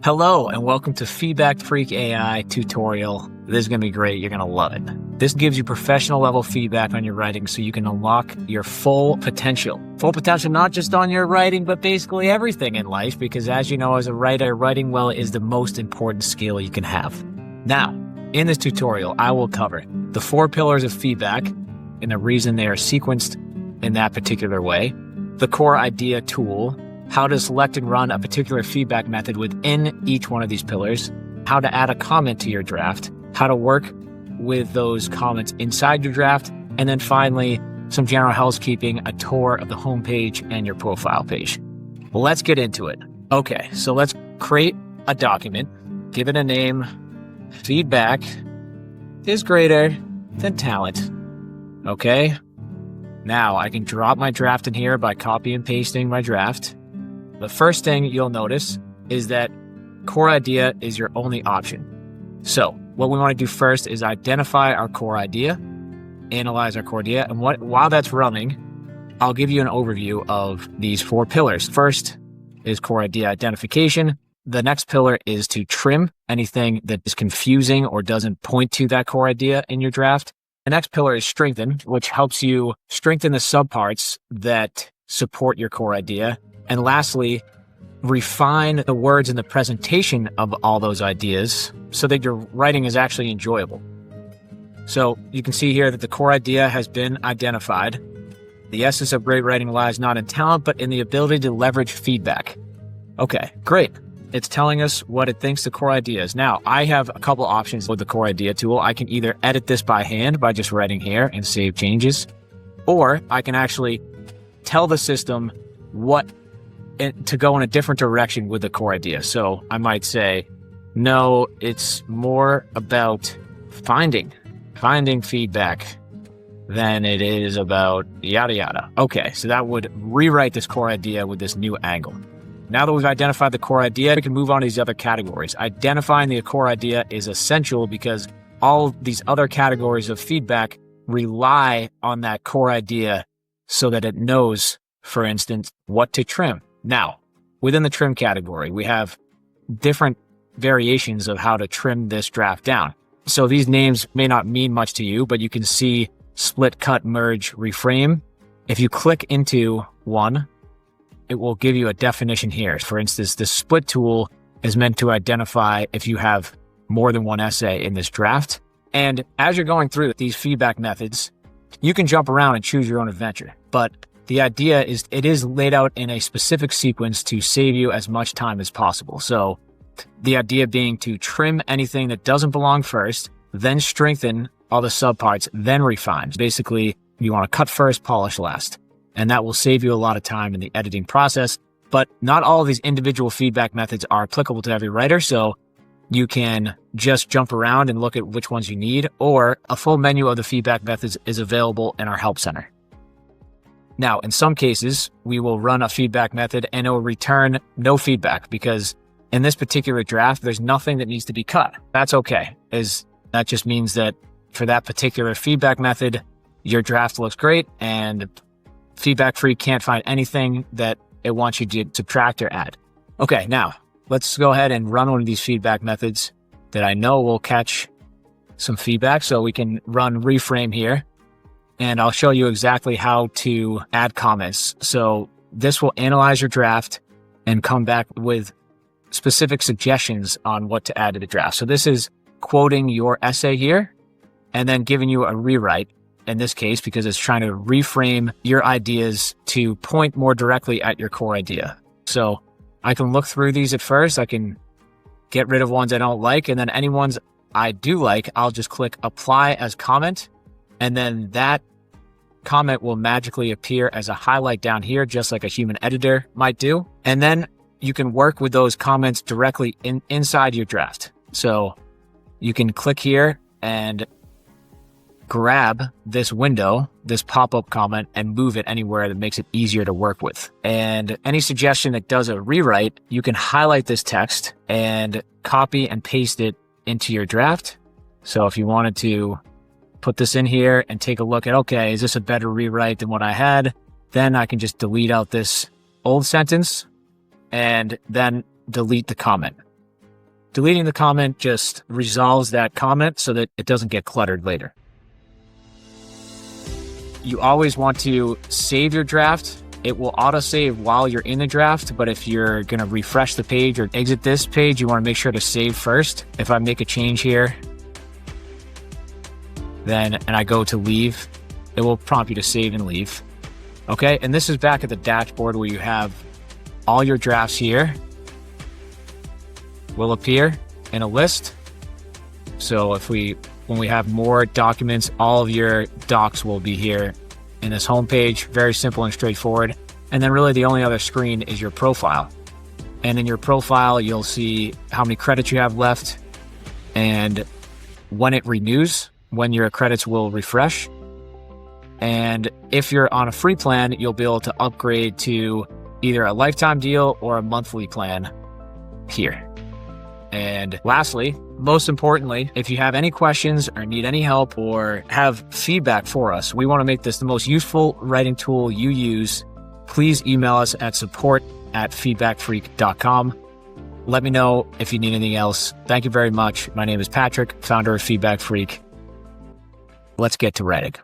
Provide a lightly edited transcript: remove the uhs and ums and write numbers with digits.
Hello and welcome to Feedback Freak AI tutorial. This is going to be great. You're going to love it. This gives you professional level feedback on your writing so you can unlock your full potential. Full potential not just on your writing, but basically everything in life, because as you know, as a writer, writing well is the most important skill you can have. Now, in this tutorial, I will cover the 4 pillars of feedback and the reason they are sequenced in that particular way, the core idea tool, how to select and run a particular feedback method within each one of these pillars, how to add a comment to your draft, how to work with those comments inside your draft, and then finally, some general housekeeping, a tour of the homepage and your profile page. Well, let's get into it. Okay, so let's create a document, give it a name. Feedback is greater than talent. Okay, now I can drop my draft in here by copy and pasting my draft. The first thing you'll notice is that core idea is your only option. So what we want to do first is identify our core idea, analyze our core idea, and while that's running, I'll give you an overview of these 4 pillars. First is core idea identification. The next pillar is to trim anything that is confusing or doesn't point to that core idea in your draft. The next pillar is strengthen, which helps you strengthen the subparts that support your core idea. And lastly, refine the words in the presentation of all those ideas so that your writing is actually enjoyable. So you can see here that the core idea has been identified. The essence of great writing lies not in talent, but in the ability to leverage feedback. Okay, great. It's telling us what it thinks the core idea is. Now, I have a couple options with the core idea tool. I can either edit this by hand by just writing here and save changes, or I can actually tell the system to go in a different direction with the core idea. So I might say, no, it's more about finding feedback than it is about yada yada. Okay, so that would rewrite this core idea with this new angle. Now that we've identified the core idea, we can move on to these other categories. Identifying the core idea is essential because all these other categories of feedback rely on that core idea so that it knows, for instance, what to trim. Now, within the trim category, we have different variations of how to trim this draft down. So these names may not mean much to you, but you can see split, cut, merge, reframe. If you click into one, it will give you a definition here. For instance, the split tool is meant to identify if you have more than one essay in this draft. And as you're going through these feedback methods, you can jump around and choose your own adventure. But the idea is it is laid out in a specific sequence to save you as much time as possible. So the idea being to trim anything that doesn't belong first, then strengthen all the subparts, then refine. Basically, you want to cut first, polish last. And that will save you a lot of time in the editing process. But not all of these individual feedback methods are applicable to every writer. So you can just jump around and look at which ones you need, or a full menu of the feedback methods is available in our help center. Now, in some cases, we will run a feedback method and it will return no feedback because in this particular draft, there's nothing that needs to be cut. That's okay, as that just means that for that particular feedback method, your draft looks great and Feedback Freak can't find anything that it wants you to subtract or add. Okay, now let's go ahead and run one of these feedback methods that I know will catch some feedback. So we can run reframe here. And I'll show you exactly how to add comments. So this will analyze your draft and come back with specific suggestions on what to add to the draft. So this is quoting your essay here and then giving you a rewrite in this case, because it's trying to reframe your ideas to point more directly at your core idea. So I can look through these at first. I can get rid of ones I don't like. And then any ones I do like, I'll just click apply as comment. And then that comment will magically appear as a highlight down here, just like a human editor might do. And then you can work with those comments directly inside your draft. So you can click here and grab this window, this pop-up comment, and move it anywhere that makes it easier to work with. And any suggestion that does a rewrite, you can highlight this text and copy and paste it into your draft. So if you wanted to put this in here and take a look at, okay, is this a better rewrite than what I had? Then I can just delete out this old sentence and then delete the comment. Deleting the comment just resolves that comment so that it doesn't get cluttered later. You always want to save your draft. It will autosave while you're in the draft, but if you're going to refresh the page or exit this page, you want to make sure to save first. If I make a change here, and I go to leave, it will prompt you to save and leave. Okay, and this is back at the dashboard where you have all your drafts here will appear in a list. So when we have more documents, all of your docs will be here in this homepage. Very simple and straightforward. And then really the only other screen is your profile. And in your profile, you'll see how many credits you have left and when it renews, when your credits will refresh. And if you're on a free plan, you'll be able to upgrade to either a lifetime deal or a monthly plan here. And lastly, most importantly, if you have any questions or need any help or have feedback for us, we want to make this the most useful writing tool you use. Please email us at support@feedbackfreak.com. Let me know if you need anything else. Thank you very much. My name is Patrick, founder of Feedback Freak. Let's get to writing.